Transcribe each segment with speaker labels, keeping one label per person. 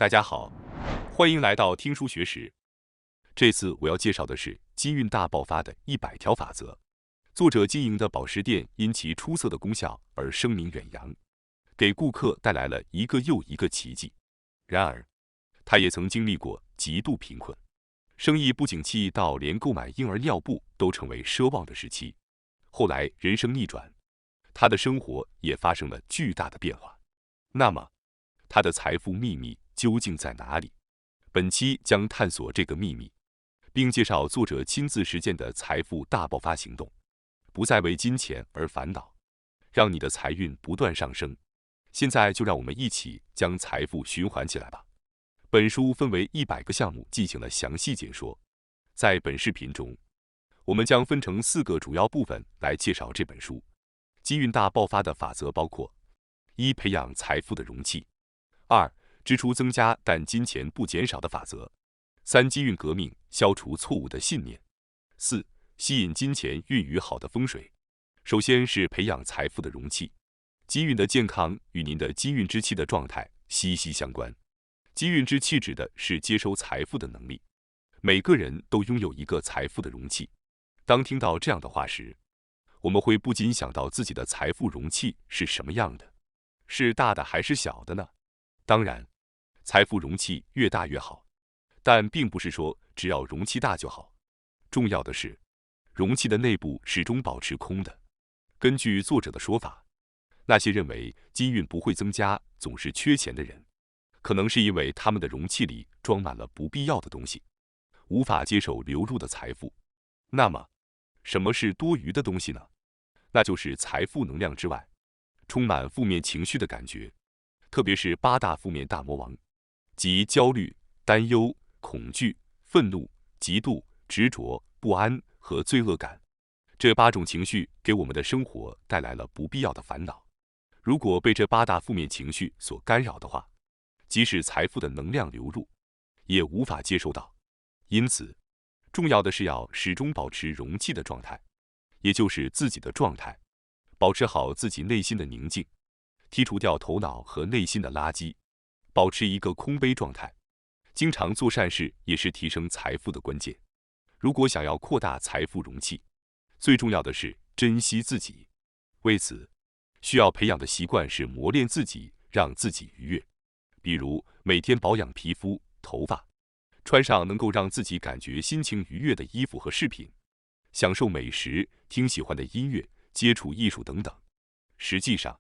Speaker 1: 大家好，欢迎来到听书学史。这次我要介绍的是金运大爆发的100条法则。作者经营的宝石店因其出色的功效而声名远扬，给顾客带来了一个又一个奇迹。然而，他也曾经历过极度贫困，生意不景气到连购买婴儿尿布都成为奢望的时期。后来人生逆转，他的生活也发生了巨大的变化。那么，他的财富秘密究竟在哪里？本期将探索这个秘密，并介绍作者亲自实践的财富大爆发行动，不再为金钱而烦恼，让你的财运不断上升。现在就让我们一起将财富循环起来吧。本书分为100个项目进行了详细解说，在本视频中，我们将分成4个主要部分来介绍这本书。金运大爆发的法则包括：1. 培养财富的容器；2. 支出增加但金钱不减少的法则；3. 金运革命，消除错误的信念；4. 吸引金钱运于好的风水。首先是培养财富的容器。金运的健康与您的金运之气的状态息息相关。金运之气指的是接收财富的能力。每个人都拥有一个财富的容器。当听到这样的话时，我们会不禁想到自己的财富容器是什么样的，是大的还是小的呢？当然，财富容器越大越好，但并不是说只要容器大就好。重要的是，容器的内部始终保持空的。根据作者的说法，那些认为金运不会增加、总是缺钱的人，可能是因为他们的容器里装满了不必要的东西，无法接受流入的财富。那么，什么是多余的东西呢？那就是财富能量之外，充满负面情绪的感觉，特别是8大负面大魔王，即焦虑、担忧、恐惧、愤怒、嫉妒、执着、不安和罪恶感。这8种情绪给我们的生活带来了不必要的烦恼。如果被这8大负面情绪所干扰的话，即使财富的能量流入，也无法接收到。因此，重要的是要始终保持容器的状态，也就是自己的状态，保持好自己内心的宁静，剔除掉头脑和内心的垃圾，保持一个空杯状态。经常做善事也是提升财富的关键。如果想要扩大财富容器，最重要的是珍惜自己。为此，需要培养的习惯是磨练自己，让自己愉悦。比如每天保养皮肤、头发，穿上能够让自己感觉心情愉悦的衣服和饰品，享受美食，听喜欢的音乐，接触艺术等等。实际上，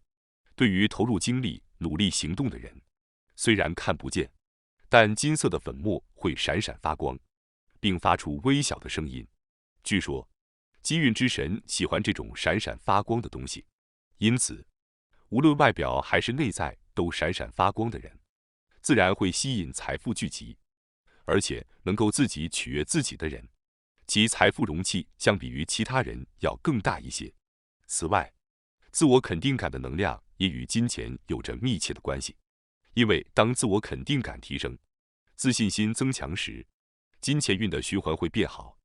Speaker 1: 对于投入精力、努力行动的人，虽然看不见，但金色的粉末会闪闪发光，并发出微小的声音。据说，金运之神喜欢这种闪闪发光的东西，因此，无论外表还是内在都闪闪发光的人，自然会吸引财富聚集。而且能够自己取悦自己的人，其财富容器相比于其他人要更大一些。此外，自我肯定感的能量也与金钱有着密切的关系。因为当自我肯定感提升，自信心增强时，金钱运的循环会变好，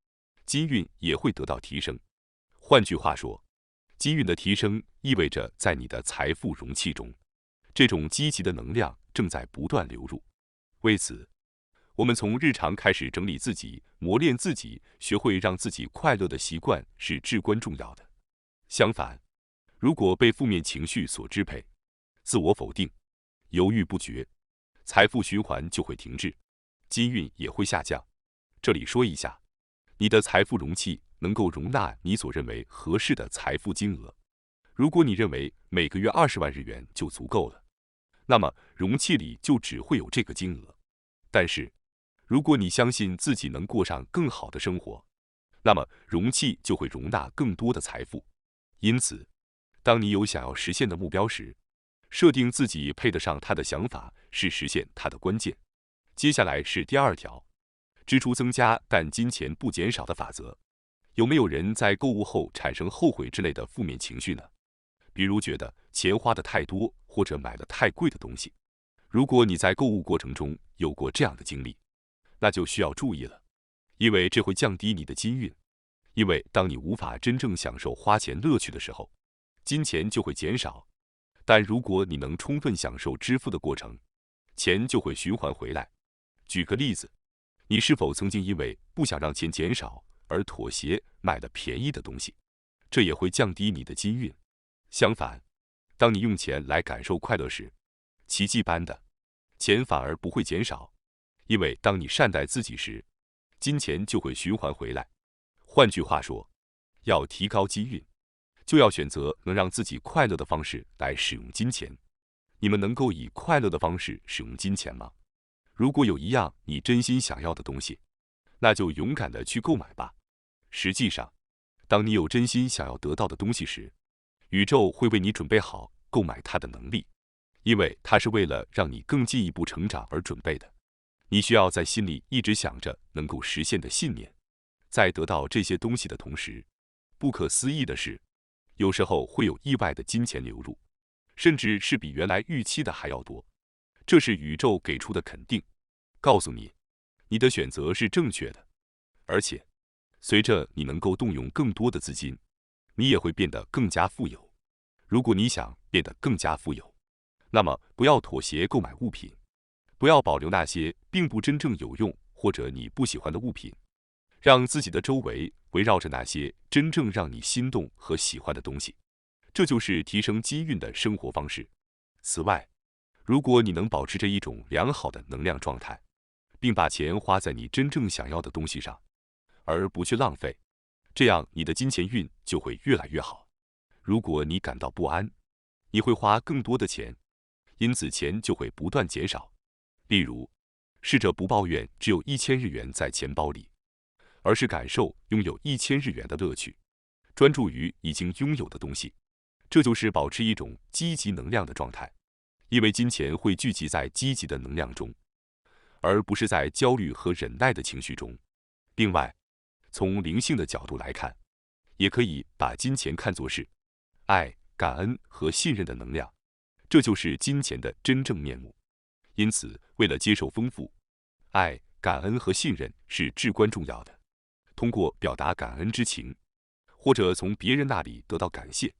Speaker 1: 金运也会得到提升。换句话说，金运的提升意味着在你的财富容器中，这种积极的能量正在不断流入。为此，我们从日常开始整理自己，磨练自己，学会让自己快乐的习惯是至关重要的。相反，如果被负面情绪所支配，自我否定、犹豫不决，财富循环就会停滞，金运也会下降。这里说一下，你的财富容器能够容纳你所认为合适的财富金额。如果你认为每个月20万日元就足够了，那么容器里就只会有这个金额。但是，如果你相信自己能过上更好的生活，那么容器就会容纳更多的财富。因此，当你有想要实现的目标时，设定自己配得上它的想法是实现它的关键。接下来是第2条，支出增加但金钱不减少的法则。有没有人在购物后产生后悔之类的负面情绪呢？比如觉得钱花得太多，或者买了太贵的东西。如果你在购物过程中有过这样的经历，那就需要注意了，因为这会降低你的金运。因为当你无法真正享受花钱乐趣的时候，金钱就会减少。但如果你能充分享受支付的过程，钱就会循环回来。举个例子，你是否曾经因为不想让钱减少而妥协买了便宜的东西？这也会降低你的金运。相反，当你用钱来感受快乐时，奇迹般的，钱反而不会减少，因为当你善待自己时，金钱就会循环回来。换句话说，要提高机运，就要选择能让自己快乐的方式来使用金钱。你们能够以快乐的方式使用金钱吗？如果有一样你真心想要的东西，那就勇敢地去购买吧。实际上，当你有真心想要得到的东西时，宇宙会为你准备好购买它的能力，因为它是为了让你更进一步成长而准备的。你需要在心里一直想着能够实现的信念。在得到这些东西的同时，不可思议的是，有时候会有意外的金钱流入，甚至是比原来预期的还要多。这是宇宙给出的肯定，告诉你，你的选择是正确的。而且，随着你能够动用更多的资金，你也会变得更加富有。如果你想变得更加富有，那么不要妥协购买物品，不要保留那些并不真正有用或者你不喜欢的物品，让自己的周围围绕着那些真正让你心动和喜欢的东西。这就是提升机运的生活方式。此外，如果你能保持着一种良好的能量状态，并把钱花在你真正想要的东西上，而不去浪费，这样你的金钱运就会越来越好。如果你感到不安，你会花更多的钱，因此钱就会不断减少。例如，试着不抱怨只有1000日元在钱包里，而是感受拥有1000日元的乐趣，专注于已经拥有的东西。这就是保持一种积极能量的状态，因为金钱会聚集在积极的能量中，而不是在焦虑和忍耐的情绪中。另外，从灵性的角度来看，也可以把金钱看作是爱、感恩和信任的能量，这就是金钱的真正面目。因此，为了接受丰富，爱、感恩和信任是至关重要的。通过表达感恩之情，或者从别人那里得到感谢，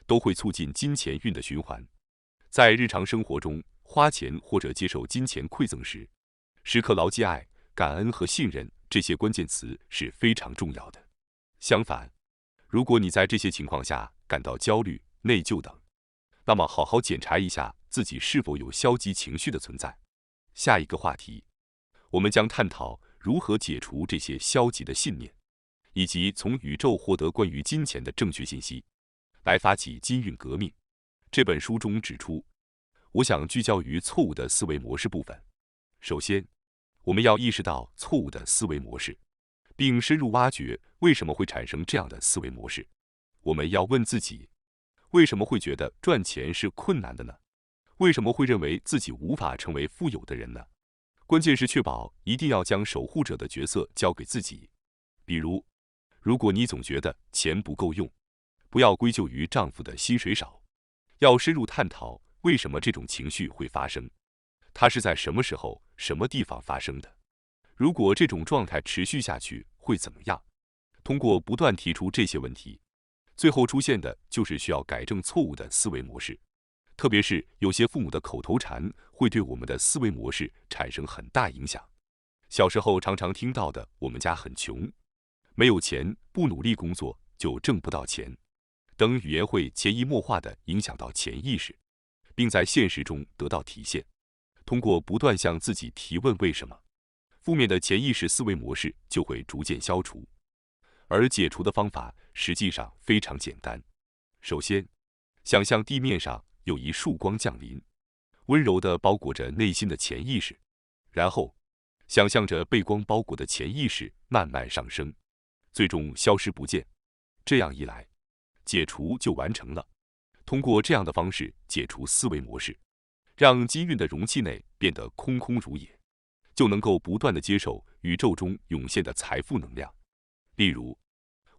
Speaker 1: 都会促进金钱运的循环。在日常生活中，花钱或者接受金钱馈赠时，时刻牢记爱、感恩和信任这些关键词是非常重要的。相反，如果你在这些情况下感到焦虑、内疚等，那么好好检查一下自己是否有消极情绪的存在。下一个话题，我们将探讨如何解除这些消极的信念，以及从宇宙获得关于金钱的正确信息，来发起金运革命。这本书中指出，我想聚焦于错误的思维模式部分。首先，我们要意识到错误的思维模式，并深入挖掘为什么会产生这样的思维模式。我们要问自己，为什么会觉得赚钱是困难的呢？为什么会认为自己无法成为富有的人呢？关键是确保一定要将守护者的角色交给自己。比如，如果你总觉得钱不够用，不要归咎于丈夫的薪水少，要深入探讨为什么这种情绪会发生，它是在什么时候、什么地方发生的？如果这种状态持续下去会怎么样？通过不断提出这些问题，最后出现的就是需要改正错误的思维模式。特别是有些父母的口头禅会对我们的思维模式产生很大影响。小时候常常听到的“我们家很穷，没有钱，不努力工作就挣不到钱”等语言会潜移默化地影响到潜意识，并在现实中得到体现。通过不断向自己提问为什么，负面的潜意识思维模式就会逐渐消除。而解除的方法实际上非常简单。首先，想象地面上有一束光降临，温柔地包裹着内心的潜意识，然后想象着被光包裹的潜意识慢慢上升，最终消失不见。这样一来，解除就完成了。通过这样的方式解除思维模式，让金运的容器内变得空空如也，就能够不断地接受宇宙中涌现的财富能量。例如，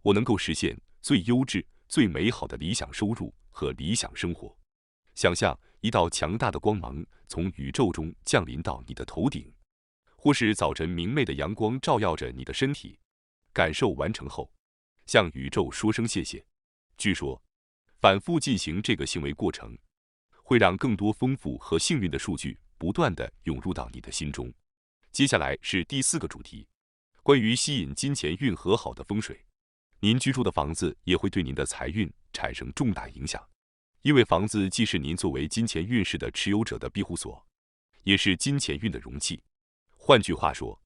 Speaker 1: 我能够实现最优质、最美好的理想收入和理想生活。想象一道强大的光芒从宇宙中降临到你的头顶，或是早晨明媚的阳光照耀着你的身体。感受完成后，向宇宙说声谢谢。据说，反复进行这个行为过程，会让更多丰富和幸运的数据不断地涌入到你的心中。接下来是第4个主题，关于吸引金钱运和好的风水。您居住的房子也会对您的财运产生重大影响，因为房子既是您作为金钱运势的持有者的庇护所，也是金钱运的容器。换句话说，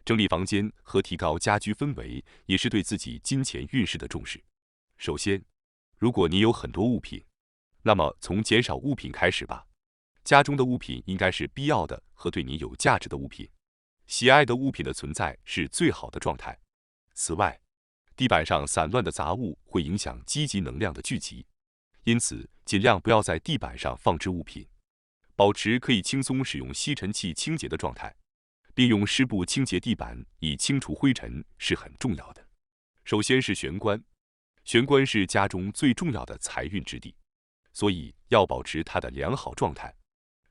Speaker 1: 整理房间和提高家居氛围也是对自己金钱运势的重视。首先，如果你有很多物品，那么从减少物品开始吧。家中的物品应该是必要的和对你有价值的物品，喜爱的物品的存在是最好的状态。此外，地板上散乱的杂物会影响积极能量的聚集，因此尽量不要在地板上放置物品，保持可以轻松使用吸尘器清洁的状态，并用湿布清洁地板以清除灰尘是很重要的。首先是玄关，玄关是家中最重要的财运之地，所以要保持它的良好状态。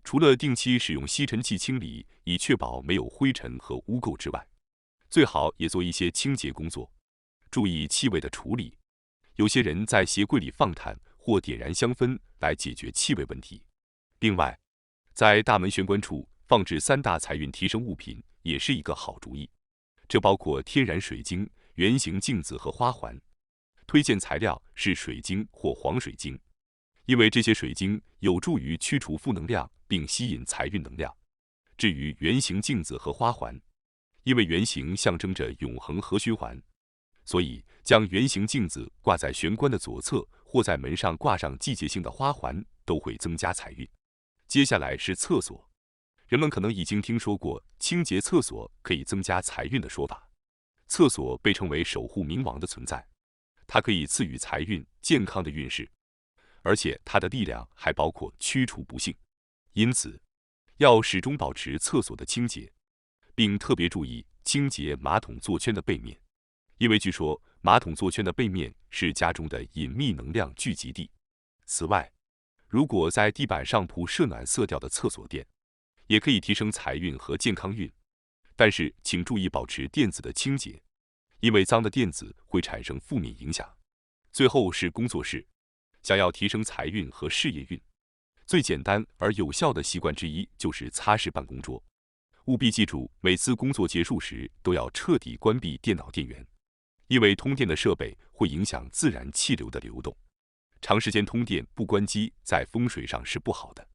Speaker 1: 除了定期使用吸尘器清理，以确保没有灰尘和污垢之外，最好也做一些清洁工作，注意气味的处理。有些人在鞋柜里放炭或点燃香氛来解决气味问题。另外，在大门玄关处放置3大财运提升物品也是一个好主意，这包括天然水晶、圆形镜子和花环。推荐材料是水晶或黄水晶，因为这些水晶有助于驱除负能量并吸引财运能量。至于圆形镜子和花环，因为圆形象征着永恒和循环，所以将圆形镜子挂在玄关的左侧，或在门上挂上季节性的花环，都会增加财运。接下来是厕所，人们可能已经听说过清洁厕所可以增加财运的说法。厕所被称为守护冥王的存在，它可以赐予财运、健康的运势，而且它的力量还包括驱除不幸。因此，要始终保持厕所的清洁，并特别注意清洁马桶座圈的背面，因为据说马桶座圈的背面是家中的隐秘能量聚集地。此外，如果在地板上铺设暖色调的厕所垫，也可以提升财运和健康运。但是请注意保持垫子的清洁，因为脏的垫子会产生负面影响。最后是工作室，想要提升财运和事业运，最简单而有效的习惯之一就是擦拭办公桌。务必记住，每次工作结束时都要彻底关闭电脑电源，因为通电的设备会影响自然气流的流动。长时间通电不关机，在风水上是不好的。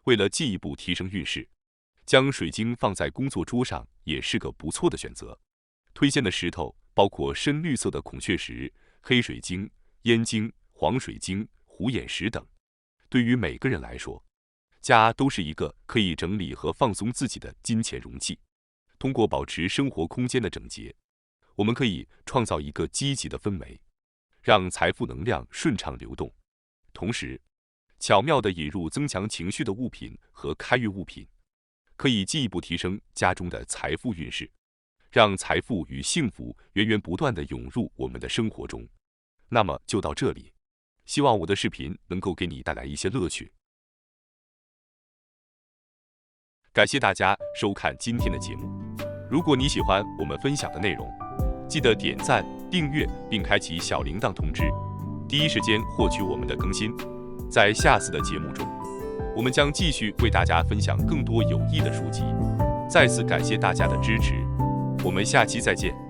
Speaker 1: 为了进一步提升运势，将水晶放在工作桌上也是个不错的选择。推荐的石头包括深绿色的孔雀石、黑水晶、燕晶、黄水晶、虎眼石等。对于每个人来说，家都是一个可以整理和放松自己的金钱容器。通过保持生活空间的整洁，我们可以创造一个积极的氛围，让财富能量顺畅流动。同时，巧妙地引入增强情绪的物品和开运物品，可以进一步提升家中的财富运势，让财富与幸福源源不断地涌入我们的生活中。那么就到这里，希望我的视频能够给你带来一些乐趣。感谢大家收看今天的节目。如果你喜欢我们分享的内容，记得点赞、订阅并开启小铃铛通知，第一时间获取我们的更新。在下次的节目中，我们将继续为大家分享更多有益的书籍。再次感谢大家的支持，我们下期再见。